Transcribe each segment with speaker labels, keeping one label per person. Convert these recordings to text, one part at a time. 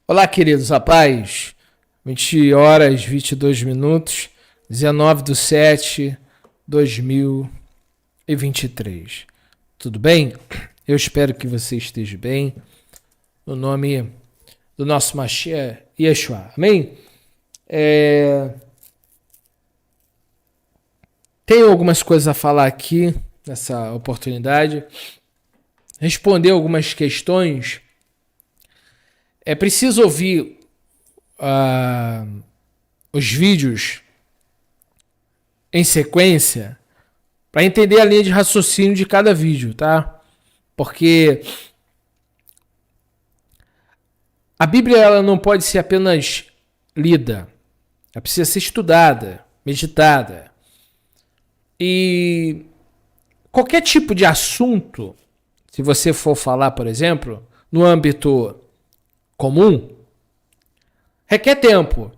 Speaker 1: Olá, queridos, a paz. 20 horas, 22 minutos, 19/7/2023. Tudo bem? Eu espero que você esteja bem. No nome do nosso Mashiach, Yeshua. Amém? Tenho algumas coisas a falar aqui nessa oportunidade. Responder algumas questões. É preciso ouvir os vídeos em sequência para entender a linha de raciocínio de cada vídeo, tá? Porque a Bíblia ela não pode ser apenas lida, ela precisa ser estudada, meditada. E qualquer tipo de assunto, se você for falar, por exemplo, no âmbito comum, requer tempo.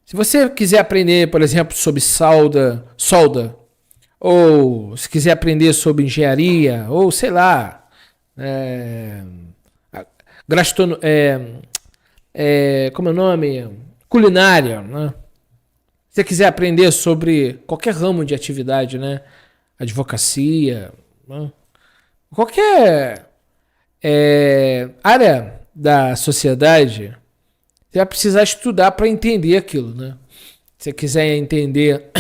Speaker 1: Se você quiser aprender, por exemplo, sobre solda, ou se quiser aprender sobre engenharia, ou sei lá, como é o nome? Culinária, né? Se você quiser aprender sobre qualquer ramo de atividade, né? Advocacia, né? Qualquer área da sociedade, você vai precisar estudar para entender aquilo, né? Se você quiser entender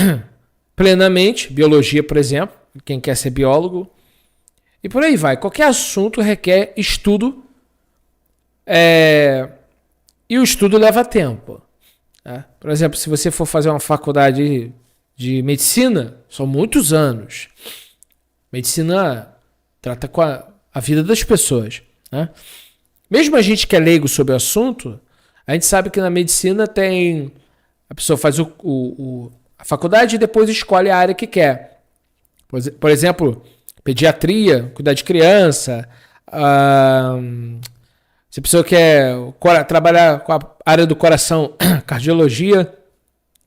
Speaker 1: plenamente, biologia, por exemplo, quem quer ser biólogo, e por aí vai. Qualquer assunto requer estudo, e o estudo leva tempo. Tá? Por exemplo, se você for fazer uma faculdade de medicina, são muitos anos. Medicina trata com a vida das pessoas, né? Mesmo a gente que é leigo sobre o assunto, a gente sabe que na medicina tem... A pessoa faz a faculdade e depois escolhe a área que quer. Por exemplo, pediatria, cuidar de criança. Se a pessoa quer trabalhar com a área do coração, cardiologia,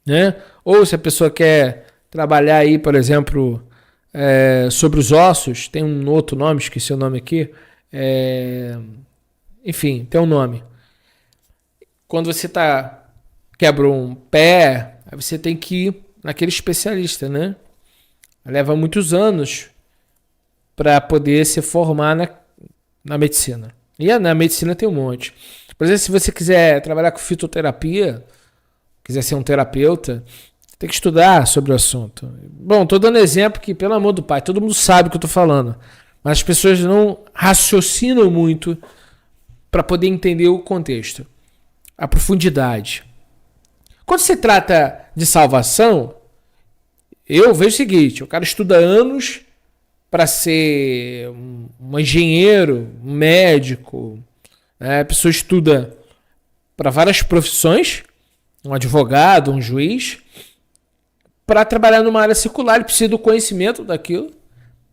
Speaker 1: né? Ou se a pessoa quer trabalhar aí, por exemplo, sobre os ossos, tem um outro nome, esqueci o nome aqui, enfim, tem um nome. Quando você quebra um pé, aí você tem que ir naquele especialista, né? Leva muitos anos para poder se formar na medicina. E na medicina tem um monte. Por exemplo, se você quiser trabalhar com fitoterapia, quiser ser um terapeuta, tem que estudar sobre o assunto. Bom, estou dando exemplo que, pelo amor do pai, todo mundo sabe o que eu estou falando. Mas as pessoas não raciocinam muito para poder entender o contexto, a profundidade. Quando se trata de salvação, eu vejo o seguinte: o cara estuda anos para ser um engenheiro, um médico, né? A pessoa estuda para várias profissões, um advogado, um juiz, para trabalhar numa área secular. Ele precisa do conhecimento daquilo,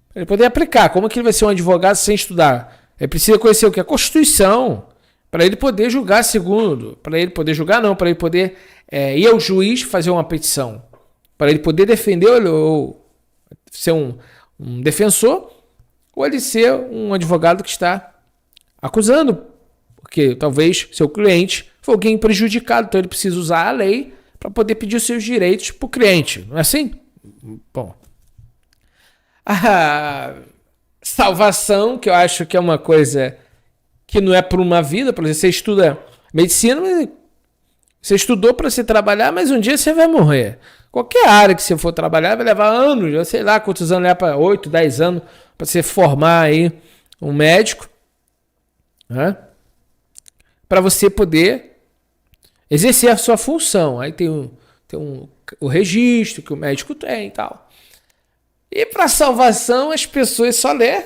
Speaker 1: para ele poder aplicar. Como que ele vai ser um advogado sem estudar? Ele precisa conhecer o que? A Constituição, para ele poder julgar segundo, para ele poder julgar não, para ele poder ir ao juiz fazer uma petição, para ele poder defender ou ser um defensor, ou ele ser um advogado que está acusando, porque talvez seu cliente foi alguém prejudicado, então ele precisa usar a lei para poder pedir os seus direitos para o cliente, não é assim? Bom, a salvação, que eu acho que é uma coisa que não é por uma vida. Por exemplo, você estuda medicina, você estudou para você trabalhar, mas um dia você vai morrer. Qualquer área que você for trabalhar vai levar anos, eu sei lá quantos anos, leva para 8, 10 anos para você formar aí um médico, né? Para você poder exercer a sua função. Aí tem o registro que o médico tem e tal. E para salvação as pessoas só lê.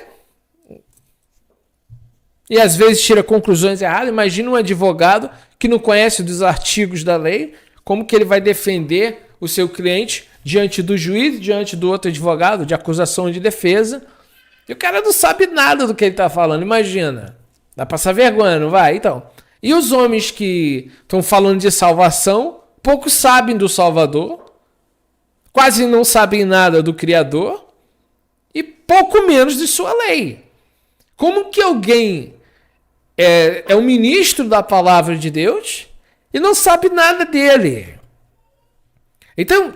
Speaker 1: E às vezes tira conclusões erradas. Imagina um advogado que não conhece dos artigos da lei, como que ele vai defender o seu cliente diante do juiz, diante do outro advogado, de acusação e de defesa. E o cara não sabe nada do que ele está falando, imagina. Dá pra passar vergonha, não vai? Então. E os homens que estão falando de salvação, pouco sabem do Salvador, quase não sabem nada do Criador e pouco menos de sua lei. Como que alguém é um ministro da palavra de Deus e não sabe nada dele. Então,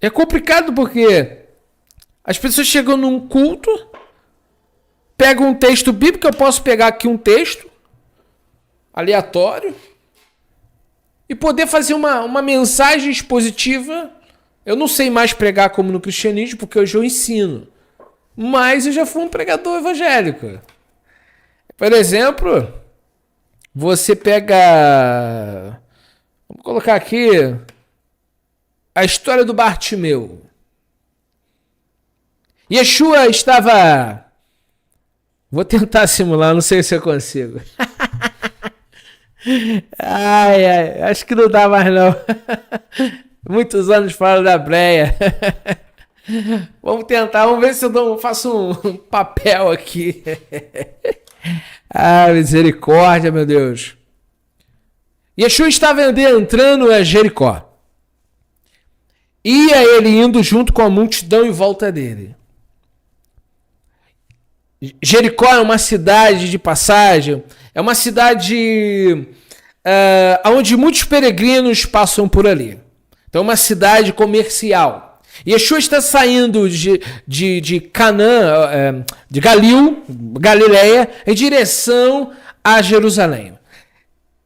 Speaker 1: é complicado porque as pessoas chegam num culto, pegam um texto bíblico, eu posso pegar aqui um texto aleatório e poder fazer uma mensagem expositiva. Eu não sei mais pregar como no cristianismo, porque hoje eu ensino. Mas eu já fui um pregador evangélico. Por exemplo, você pega... Vamos colocar aqui a história do Bartimeu. Yeshua estava... Vou tentar simular, não sei se eu consigo. Ai, acho que não dá mais não. Muitos anos fora da breia. Vamos tentar, vamos ver se eu faço um papel aqui. Ah, misericórdia, meu Deus. Yeshua estava entrando a Jericó. Ia ele indo junto com a multidão em volta dele. Jericó é uma cidade de passagem, é uma cidade onde muitos peregrinos passam por ali. Então é uma cidade comercial. Yeshua está saindo de Canaã, de Galileia, em direção a Jerusalém.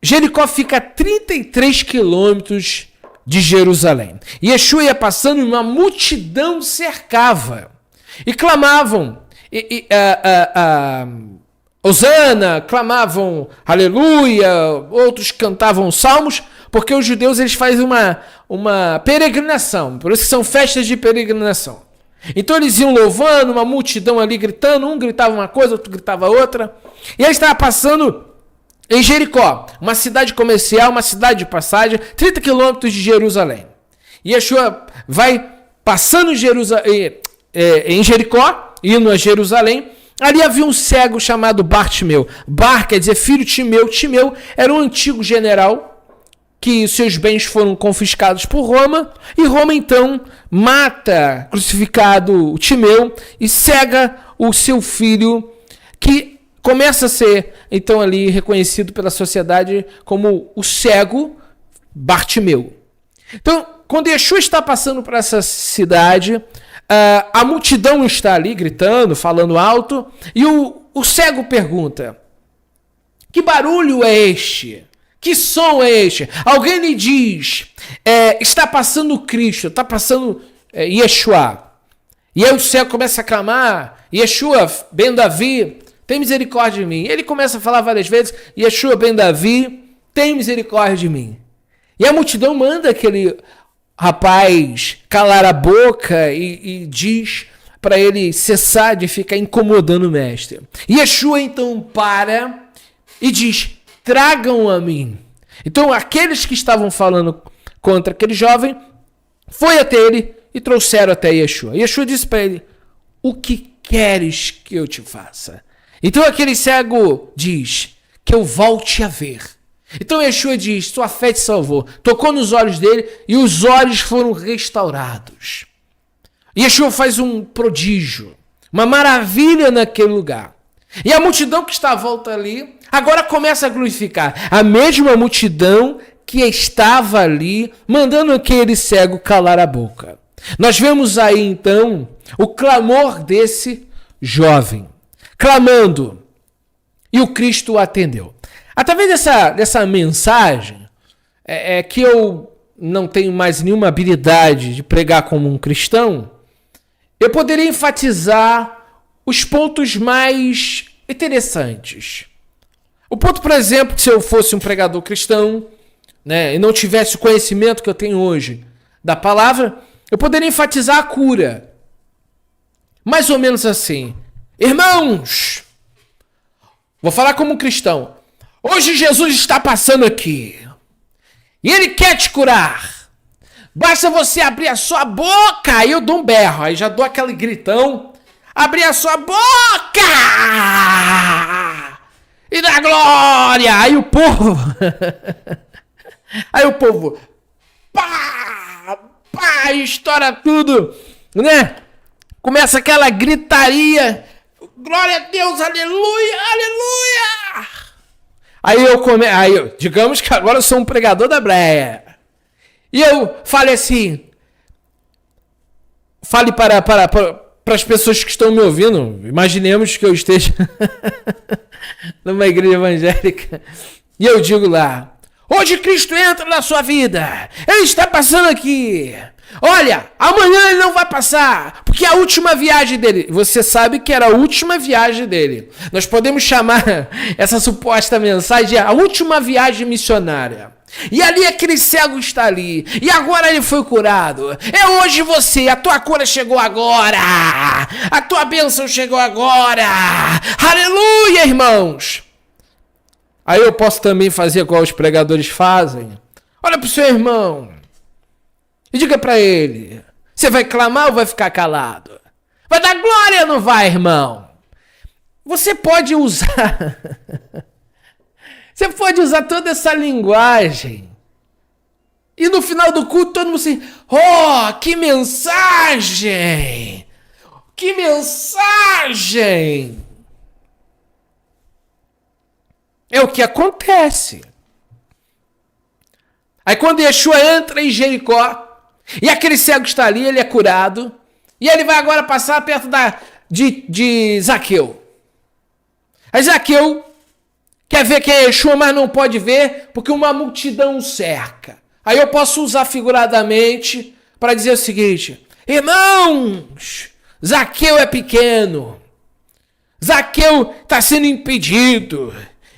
Speaker 1: Jericó fica a 33 quilômetros de Jerusalém. Yeshua ia passando e uma multidão cercava. E clamavam, Hosana, clamavam aleluia, outros cantavam salmos, porque os judeus eles fazem uma peregrinação, por isso são festas de peregrinação. Então eles iam louvando, uma multidão ali gritando, um gritava uma coisa, outro gritava outra, e ele estava passando em Jericó, uma cidade comercial, uma cidade de passagem, 30 quilômetros de Jerusalém. E Yeshua vai passando em Jericó, indo a Jerusalém. Ali havia um cego chamado Bartimeu. Bar quer dizer filho de Timeu. Timeu era um antigo general que seus bens foram confiscados por Roma. E Roma então mata, crucificado, o Timeu e cega o seu filho, que começa a ser então ali reconhecido pela sociedade como o cego Bartimeu. Então, quando Yeshua está passando por essa cidade, a multidão está ali gritando, falando alto, e o cego pergunta: que barulho é este? Que som é este? Alguém lhe diz, está passando Cristo, está passando Yeshua. E aí o cego começa a clamar: Yeshua, Ben Davi, tem misericórdia de mim. Ele começa a falar várias vezes: Yeshua, Ben Davi, tem misericórdia de mim. E a multidão manda aquele rapaz calar a boca e diz para ele cessar de ficar incomodando o mestre. Yeshua então para e diz: tragam a mim. Então aqueles que estavam falando contra aquele jovem foi até ele e trouxeram até Yeshua. Yeshua disse para ele: o que queres que eu te faça? Então aquele cego diz: que eu volte a ver. Então Yeshua diz: sua fé te salvou. Tocou nos olhos dele e os olhos foram restaurados. Yeshua faz um prodígio, uma maravilha naquele lugar. E a multidão que está à volta ali agora começa a glorificar. A mesma multidão que estava ali mandando aquele cego calar a boca. Nós vemos aí então o clamor desse jovem, clamando, e o Cristo o atendeu. Através dessa mensagem, que eu não tenho mais nenhuma habilidade de pregar como um cristão, eu poderia enfatizar os pontos mais interessantes. O ponto, por exemplo, que se eu fosse um pregador cristão, né, e não tivesse o conhecimento que eu tenho hoje da palavra, eu poderia enfatizar a cura. Mais ou menos assim: irmãos, vou falar como um cristão. Hoje Jesus está passando aqui e ele quer te curar. Basta você abrir a sua boca. Aí eu dou um berro, aí já dou aquele gritão. Abrir a sua boca e dá glória. Aí o povo pá, estoura tudo, né? Começa aquela gritaria. Glória a Deus, aleluia, aleluia. Digamos que agora eu sou um pregador da breia. E eu falei assim, fale para as pessoas que estão me ouvindo, imaginemos que eu esteja numa igreja evangélica, e eu digo lá, hoje Cristo entra na sua vida, Ele está passando aqui, olha, amanhã Ele não vai passar, porque é a última viagem dele. Você sabe que era a última viagem dele. Nós podemos chamar essa suposta mensagem de a última viagem missionária. E ali aquele cego está ali. E agora ele foi curado. É hoje você. A tua cura chegou agora. A tua bênção chegou agora. Aleluia, irmãos. Aí eu posso também fazer igual os pregadores fazem. Olha para o seu irmão e diga para ele. Você vai clamar ou vai ficar calado? Vai dar glória ou não vai, irmão? Você pode usar... Você pode usar toda essa linguagem. E no final do culto todo mundo assim, oh, que mensagem! Que mensagem! É o que acontece. Aí quando Yeshua entra em Jericó, e aquele cego está ali, ele é curado, e ele vai agora passar perto de Zaqueu. Aí Zaqueu quer ver quem é Yeshua, mas não pode ver, porque uma multidão o cerca. Aí eu posso usar figuradamente para dizer o seguinte, irmãos, Zaqueu é pequeno, Zaqueu está sendo impedido,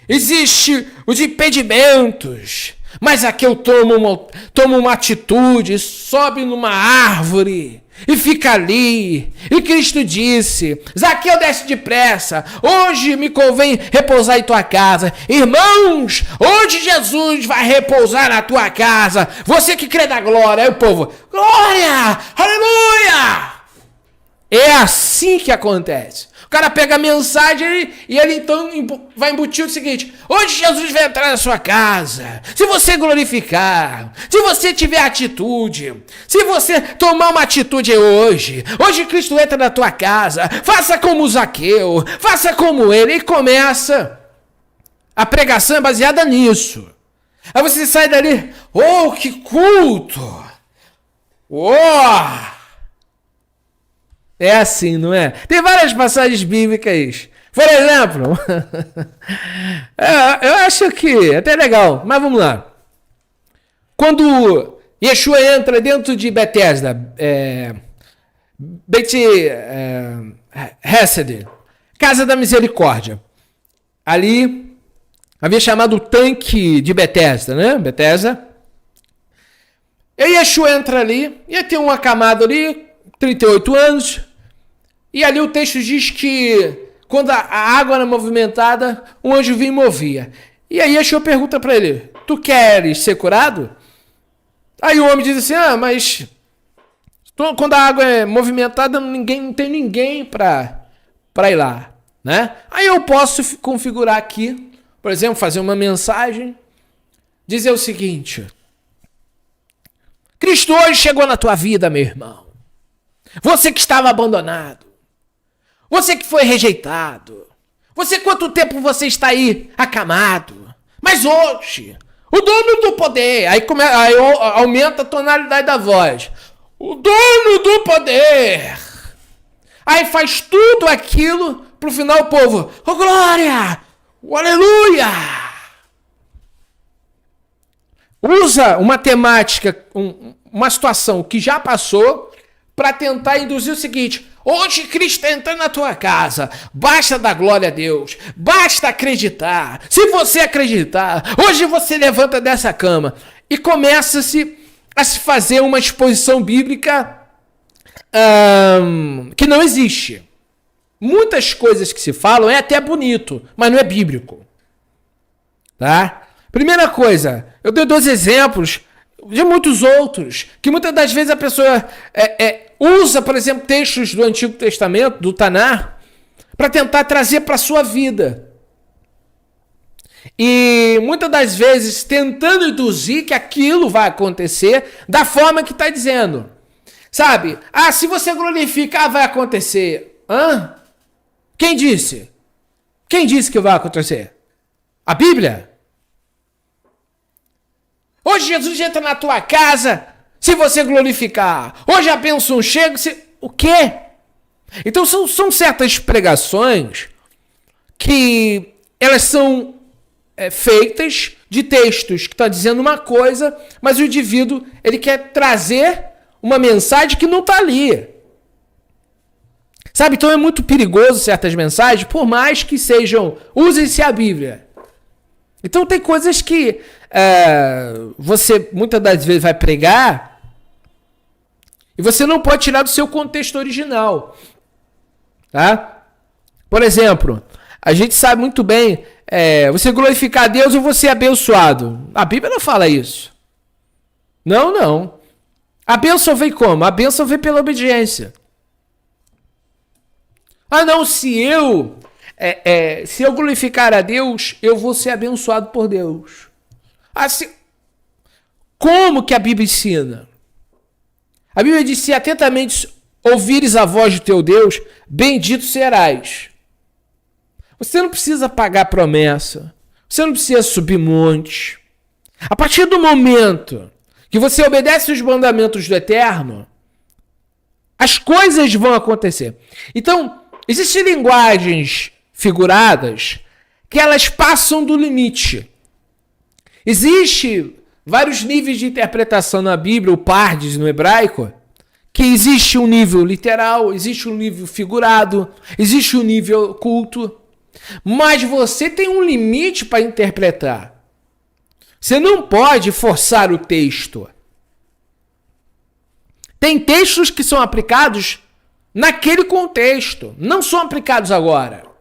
Speaker 1: existem os impedimentos, mas Zaqueu toma uma atitude, sobe numa árvore e fica ali. E Cristo disse, Zaqueu, desce depressa, hoje me convém repousar em tua casa. Irmãos, hoje Jesus vai repousar na tua casa. Você que crê na glória. Aí o povo, glória, aleluia. É assim que acontece. O cara pega a mensagem e ele então vai embutir o seguinte, hoje Jesus vai entrar na sua casa, se você glorificar, se você tiver atitude, se você tomar uma atitude hoje Cristo entra na tua casa, faça como Zaqueu, faça como ele, e começa, a pregação é baseada nisso. Aí você sai dali, oh, que culto, oh, é assim, não é? Tem várias passagens bíblicas. Por exemplo, eu acho que é até legal, mas vamos lá. Quando Yeshua entra dentro de Betesda, Hesed, Casa da Misericórdia, ali havia chamado o tanque de Betesda, né? Betesda. E Yeshua entra ali, ia ter um acamado ali, 38 anos, e ali o texto diz que quando a água era movimentada, um anjo vinha e movia. E aí Yeshua pergunta para ele, tu queres ser curado? Aí o homem diz assim, mas quando a água é movimentada, não tem ninguém para ir lá, né? Aí eu posso configurar aqui, por exemplo, fazer uma mensagem, dizer o seguinte, Cristo hoje chegou na tua vida, meu irmão. Você que estava abandonado. Você que foi rejeitado. Você, quanto tempo você está aí acamado. Mas hoje, o dono do poder, aí aumenta a tonalidade da voz. O dono do poder. Aí faz tudo aquilo, pro final o povo, oh glória, oh, aleluia. Usa uma temática, uma situação que já passou, para tentar induzir o seguinte, hoje Cristo está entrando na tua casa, basta dar glória a Deus, basta acreditar, se você acreditar, hoje você levanta dessa cama e começa-se a se fazer uma exposição bíblica que não existe. Muitas coisas que se falam é até bonito, mas não é bíblico. Tá? Primeira coisa, eu dei 2 exemplos de muitos outros, que muitas das vezes a pessoa usa, por exemplo, textos do Antigo Testamento, do Tanar, para tentar trazer para a sua vida. E muitas das vezes tentando induzir que aquilo vai acontecer da forma que está dizendo. Sabe? Se você glorificar, vai acontecer. Quem disse? Quem disse que vai acontecer? A Bíblia? Hoje Jesus entra na tua casa se você glorificar. Hoje a bênção chega se... O quê? Então são certas pregações que elas são feitas de textos que estão dizendo uma coisa, mas o indivíduo ele quer trazer uma mensagem que não está ali. Sabe? Então é muito perigoso certas mensagens, por mais que sejam... Usem-se a Bíblia. Então tem coisas que você muitas das vezes vai pregar e você não pode tirar do seu contexto original. Tá? Por exemplo, a gente sabe muito bem, você glorificar a Deus ou você é abençoado. A Bíblia não fala isso. Não. A bênção vem como? A bênção vem pela obediência. Ah, não, se eu glorificar a Deus, eu vou ser abençoado por Deus. Assim, como que a Bíblia ensina? A Bíblia diz, se atentamente ouvires a voz do teu Deus, bendito serás. Você não precisa pagar promessa. Você não precisa subir monte. A partir do momento que você obedece os mandamentos do Eterno, as coisas vão acontecer. Então, existem linguagens figuradas que elas passam do limite. Existe vários níveis de interpretação na Bíblia, o pardes no hebraico, que existe um nível literal, existe um nível figurado, existe um nível oculto, mas você tem um limite para interpretar. Você não pode forçar o texto. Tem textos que são aplicados naquele contexto, não são aplicados agora.